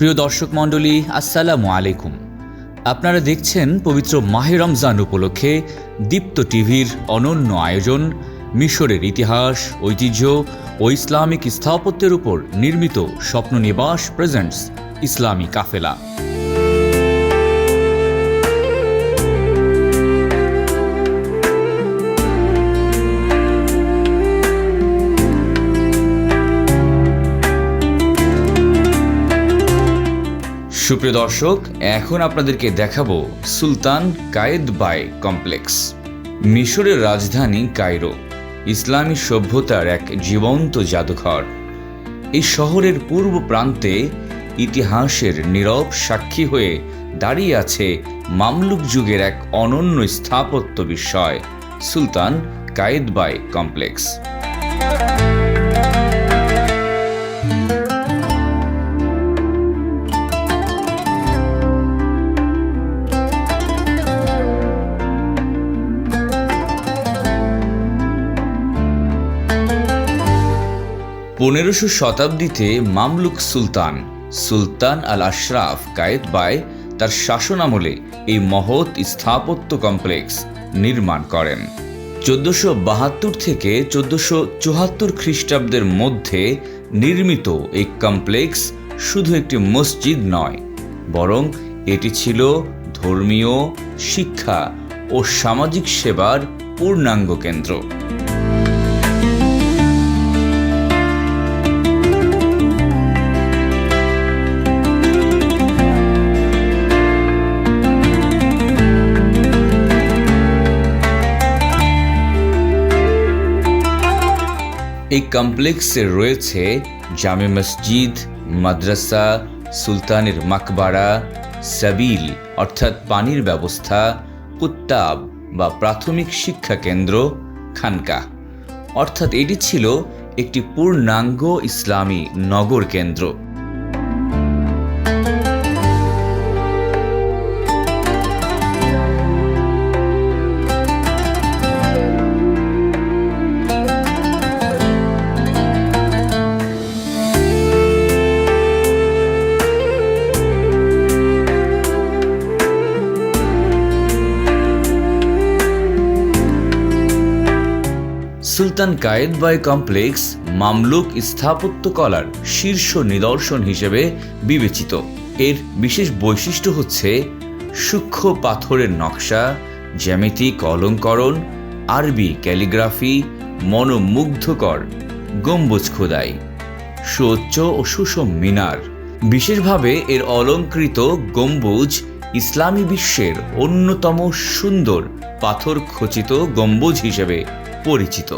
প্রিয় দর্শক মণ্ডলী, আসসালামু আলাইকুম। আপনারা দেখছেন পবিত্র মাহে রমজান উপলক্ষে দীপ্ত টিভির অনন্য আয়োজন মিশরের ইতিহাস, ঐতিহ্য ও ইসলামিক স্থাপত্যের উপর নির্মিত স্বপ্ননিবাস প্রেজেন্টস ইসলামী কাফেলা। সুপ্রিয় দর্শক, এখন আপনাদেরকে দেখাবো সুলতান কায়েতবাই কমপ্লেক্স। মিশরের রাজধানী কায়রো ইসলামী সভ্যতার এক জীবন্ত জাদুঘর। এই শহরের পূর্ব প্রান্তে ইতিহাসের নীরব সাক্ষী হয়ে দাঁড়িয়ে আছে মামলুক যুগের এক অনন্য স্থাপত্য বিস্ময়, সুলতান কায়েতবাই কমপ্লেক্স। পনেরোশো শতাব্দীতে মামলুক সুলতান আল আশরাফ কায়েতবাই তার শাসনামলে এই মহৎ স্থাপত্য কমপ্লেক্স নির্মাণ করেন। 1472 থেকে 1474 খ্রিস্টাব্দের মধ্যে নির্মিত এই কমপ্লেক্স শুধু একটি মসজিদ নয়, বরং এটি ছিল ধর্মীয়, শিক্ষা ও সামাজিক সেবার পূর্ণাঙ্গ কেন্দ্র। এই কমপ্লেক্সে রয়েছে জামে মসজিদ, মাদ্রাসা, সুলতানের মাকবারা, সাবিল অর্থাৎ পানির ব্যবস্থা, কুত্তাব বা প্রাথমিক শিক্ষা কেন্দ্র, খানকাহ অর্থাৎ এটি ছিল একটি পূর্ণাঙ্গ ইসলামী নগর কেন্দ্র। সুলতান কায়েতবাই কমপ্লেক্স মামলুক স্থাপত্যকলার শীর্ষ নিদর্শন হিসেবে বিবেচিত। এর বিশেষ বৈশিষ্ট্য হচ্ছে সূক্ষ্ম পাথরের নকশা, জ্যামিতিক অলঙ্করণ, আরবি ক্যালিগ্রাফি, মনোমুগ্ধকর গম্বুজ খোদাই, সুউচ্চ ও সুষম মিনার। বিশেষভাবে এর অলঙ্কৃত গম্বুজ ইসলামী বিশ্বের অন্যতম সুন্দর পাথর খচিত গম্বুজ হিসেবে পরিচিত।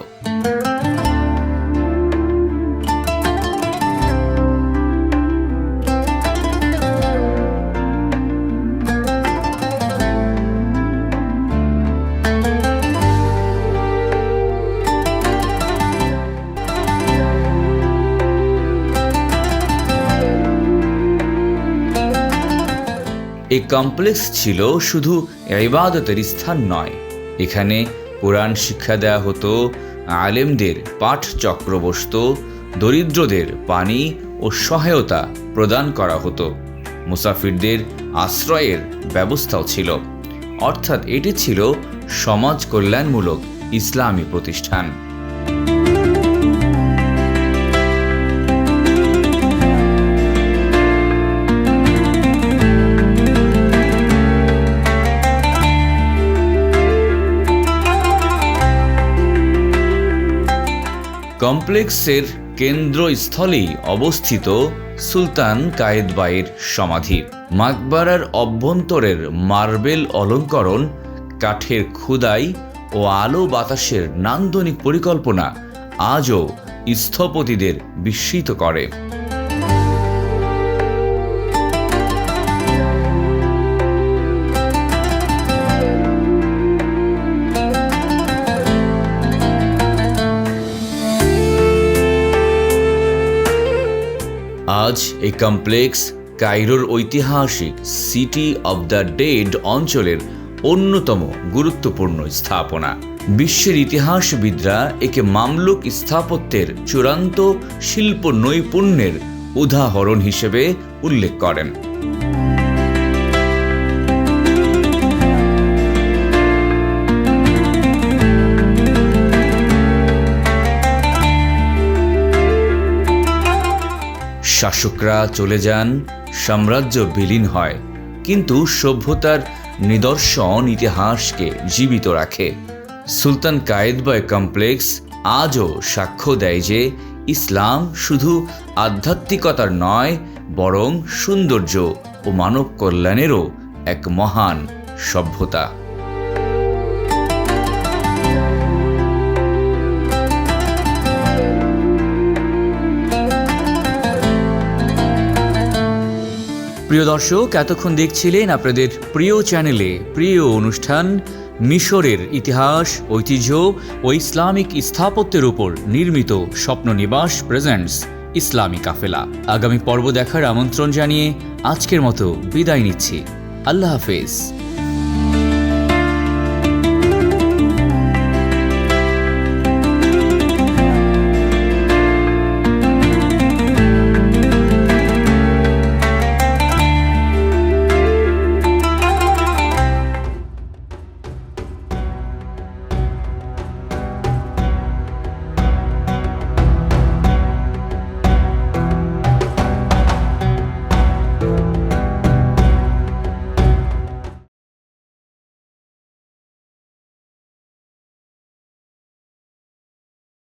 এই কমপ্লেক্স ছিল শুধু ইবাদতের স্থান নয়, এখানে কোরআন শিক্ষা দেয়া হতো, আলেমদের পাঠ চক্র বসত, দরিদ্রদের পানি ও সহায়তা প্রদান করা হতো, মুসাফিরদের আশ্রয়ের ব্যবস্থাও ছিল। অর্থাৎ এটি ছিল সমাজ কল্যাণমূলক ইসলামী প্রতিষ্ঠান। কমপ্লেক্সের কেন্দ্রস্থলেই অবস্থিত সুলতান কায়েতবাইয়ের সমাধি। মাকবারার অভ্যন্তরের মার্বেল অলঙ্করণ, কাঠের খোদাই ও আলো বাতাসের নান্দনিক পরিকল্পনা আজও স্থপতিদের বিস্মিত করে। আজ এই কমপ্লেক্স কায়রোর ঐতিহাসিক সিটি অব দ্য ডেড অঞ্চলের অন্যতম গুরুত্বপূর্ণ স্থাপনা। বিশ্বের ইতিহাসবিদরা একে মামলুক স্থাপত্যের চূড়ান্ত শিল্প নৈপুণ্যের উদাহরণ হিসেবে উল্লেখ করেন। শাসকরা চলে যান, সাম্রাজ্য বিলীন হয়, কিন্তু সভ্যতার নিদর্শন ইতিহাসকে জীবিত রাখে। সুলতান কায়েতবাই কমপ্লেক্স আজও সাক্ষ্য দেয় যে ইসলাম শুধু আধ্যাত্মিকতার নয়, বরং সৌন্দর্য ও মানব কল্যাণেরও এক মহান সভ্যতা। প্রিয় দর্শক, এতক্ষণ দেখছিলেন আপনাদের প্রিয় চ্যানেলে প্রিয় অনুষ্ঠান মিশরের ইতিহাস, ঐতিহ্য ও ইসলামিক স্থাপত্যের উপর নির্মিত স্বপ্ননিবাস প্রেজেন্টস ইসলামী কাফেলা। আগামী পর্ব দেখার আমন্ত্রণ জানিয়ে আজকের মতো বিদায় নিচ্ছি। আল্লাহ হাফেজ।